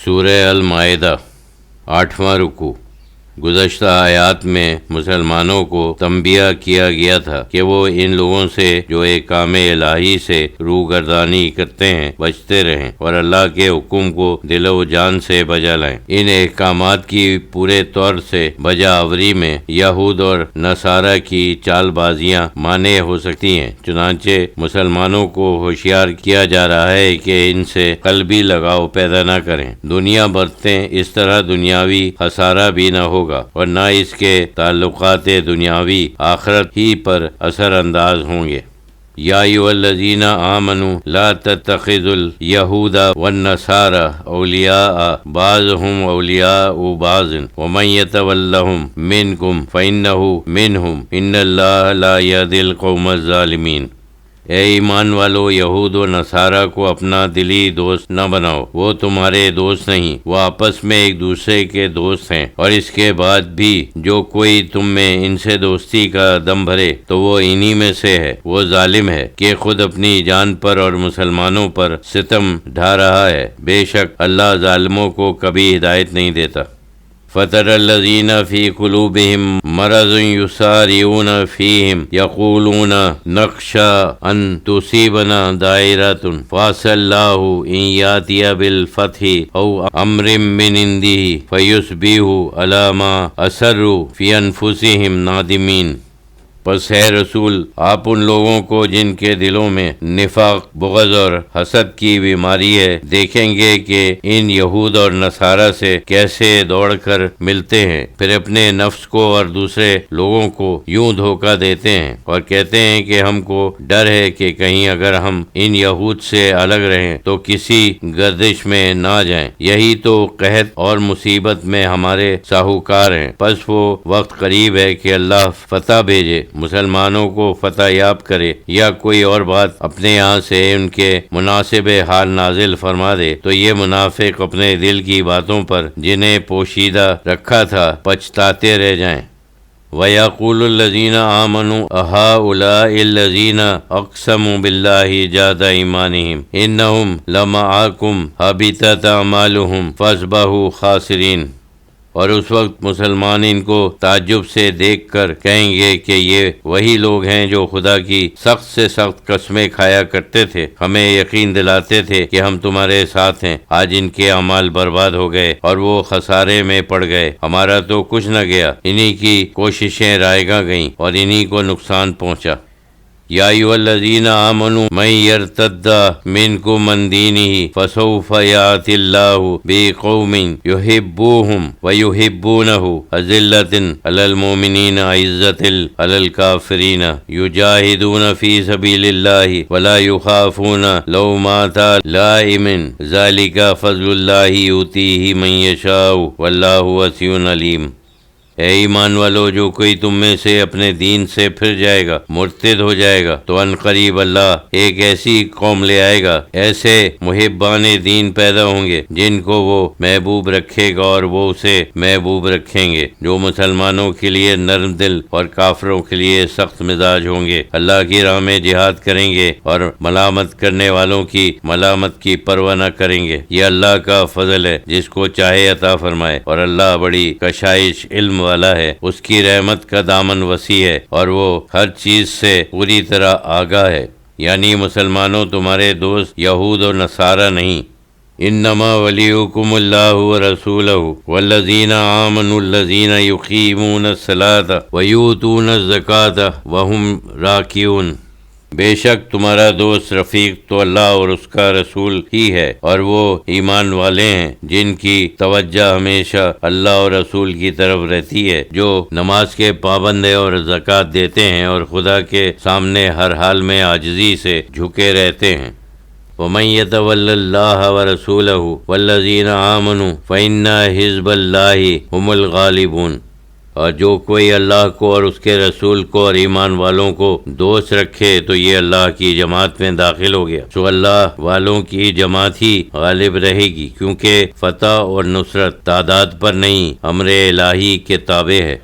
سورہ المائدہ 8واں رکوع۔ گزشتہ آیات میں مسلمانوں کو تنبیہ کیا گیا تھا کہ وہ ان لوگوں سے جو احکام الہی سے روگردانی کرتے ہیں بچتے رہیں اور اللہ کے حکم کو دل و جان سے بجا لائیں۔ ان احکامات کی پورے طور سے بجا آوری میں یہود اور نصارہ کی چال بازیاں مانع ہو سکتی ہیں، چنانچہ مسلمانوں کو ہوشیار کیا جا رہا ہے کہ ان سے قلبی لگاؤ پیدا نہ کریں۔ دنیا برتیں اس طرح دنیاوی خسارہ بھی نہ ہوگا اور نہ اس کے تعلقات دنیاوی آخرت ہی پر اثر انداز ہوں گے۔ یا ایھا الذین آمنوا لا تتخذوا اليہود والنصارى اولیاء بعضهم اولیاء بعض ومن یتولہم منکم فانہ منہم ان اللہ لا یہدی القوم الظالمین۔ اے ایمان والو، یہود و نصارہ کو اپنا دلی دوست نہ بناؤ، وہ تمہارے دوست نہیں، وہ آپس میں ایک دوسرے کے دوست ہیں، اور اس کے بعد بھی جو کوئی تم میں ان سے دوستی کا دم بھرے تو وہ انہی میں سے ہے، وہ ظالم ہے کہ خود اپنی جان پر اور مسلمانوں پر ستم ڈھا رہا ہے۔ بے شک اللہ ظالموں کو کبھی ہدایت نہیں دیتا۔ فَتَرَى الَّذِينَ فِي قُلُوبِهِم مَّرَضٌ يُسَارِعُونَ فِيهِمْ يَقُولُونَ نَخْشَىٰ أَن تُصِيبَنَا دَائِرَةٌ فَعَسَى اللَّهُ أَن يَأْتِيَ بِالْفَتْحِ أَوْ أَمْرٍ مِّنْ عِندِهِ فَيُصْبِحُوا عَلَىٰ مَا أَسَرُّوا فِي أَنفُسِهِمْ نَادِمِينَ۔ پس ہے رسول، آپ ان لوگوں کو جن کے دلوں میں نفاق، بغض اور حسد کی بیماری ہے دیکھیں گے کہ ان یہود اور نصارہ سے کیسے دوڑ کر ملتے ہیں، پھر اپنے نفس کو اور دوسرے لوگوں کو یوں دھوکہ دیتے ہیں اور کہتے ہیں کہ ہم کو ڈر ہے کہ کہیں اگر ہم ان یہود سے الگ رہیں تو کسی گردش میں نہ جائیں۔ یہی تو قحط اور مصیبت میں ہمارے ساہوکار ہیں۔ پس وہ وقت قریب ہے کہ اللہ فتح بھیجے، مسلمانوں کو فتح یاب کرے، یا کوئی اور بات اپنے یہاں سے ان کے مناسب حال نازل فرما دے تو یہ منافق اپنے دل کی باتوں پر جنہیں پوشیدہ رکھا تھا پچھتاتے رہ جائیں۔ وَيَقُولُ الَّذِينَ آمَنُوا أَهَٰؤُلَاءِ الَّذِينَ أَقْسَمُوا بِاللَّهِ جَهْدَ أَيْمَانِهِمْ إِنَّهُمْ لَمَعَكُمْ حَبِطَتْ أَعْمَالُهُمْ فَاصْبِحُوا خَاسِرِينَ۔ اور اس وقت مسلمان ان کو تعجب سے دیکھ کر کہیں گے کہ یہ وہی لوگ ہیں جو خدا کی سخت سے سخت قسمیں کھایا کرتے تھے، ہمیں یقین دلاتے تھے کہ ہم تمہارے ساتھ ہیں، آج ان کے اعمال برباد ہو گئے اور وہ خسارے میں پڑ گئے، ہمارا تو کچھ نہ گیا، انہی کی کوششیں رائیگاں گئیں اور انہی کو نقصان پہنچا۔ یا ایھا الذین آمنوا من یرتد منکم عن دینہ فسوف یأتی اللہ بقوم یحبونہم ویحبونہ اذلۃ علی المؤمنین اعزۃ علی الکافرین یجاہدون فی سبیل اللہ ولا یخافون لومۃ لائم ذلک فضل اللہ یؤتیہ من یشاء واللہ واسع علیم۔ اے ایمان والو، جو کوئی تم میں سے اپنے دین سے پھر جائے گا، مرتد ہو جائے گا، تو ان قریب اللہ ایک ایسی قوم لے آئے گا، ایسے محبان دین پیدا ہوں گے جن کو وہ محبوب رکھے گا اور وہ اسے محبوب رکھیں گے، جو مسلمانوں کے لیے نرم دل اور کافروں کے لیے سخت مزاج ہوں گے، اللہ کی راہ میں جہاد کریں گے اور ملامت کرنے والوں کی ملامت کی پرواہ نہ کریں گے۔ یہ اللہ کا فضل ہے، جس کو چاہے عطا فرمائے، اور اللہ بڑی کشائش علم والا ہے، اس کی رحمت کا دامن وسیع ہے اور وہ ہر چیز سے پوری طرح آگاہ ہے۔ یعنی مسلمانوں، تمہارے دوست یہود اور نصارہ نہیں۔ انما ولیکم اللہ ورسولہ والذین آمنوا الذین یقیمون الصلاۃ ویؤتون الزکاۃ وہم راکعون۔ بے شک تمہارا دوست رفیق تو اللہ اور اس کا رسول ہی ہے، اور وہ ایمان والے ہیں جن کی توجہ ہمیشہ اللہ اور رسول کی طرف رہتی ہے، جو نماز کے پابند ہیں اور زکوٰۃ دیتے ہیں اور خدا کے سامنے ہر حال میں عاجزی سے جھکے رہتے ہیں۔ وَمَن يَتَوَلَّ اللَّهَ وَرَسُولَهُ وَالَّذِينَ آمَنُوا فَإِنَّ حِزْبَ اللَّهِ هُمُ الْغَالِبُونَ۔ اور جو کوئی اللہ کو اور اس کے رسول کو اور ایمان والوں کو دوست رکھے تو یہ اللہ کی جماعت میں داخل ہو گیا، سو اللہ والوں کی جماعت ہی غالب رہے گی، کیونکہ فتح اور نصرت تعداد پر نہیں، امر الہی کے تابع ہے۔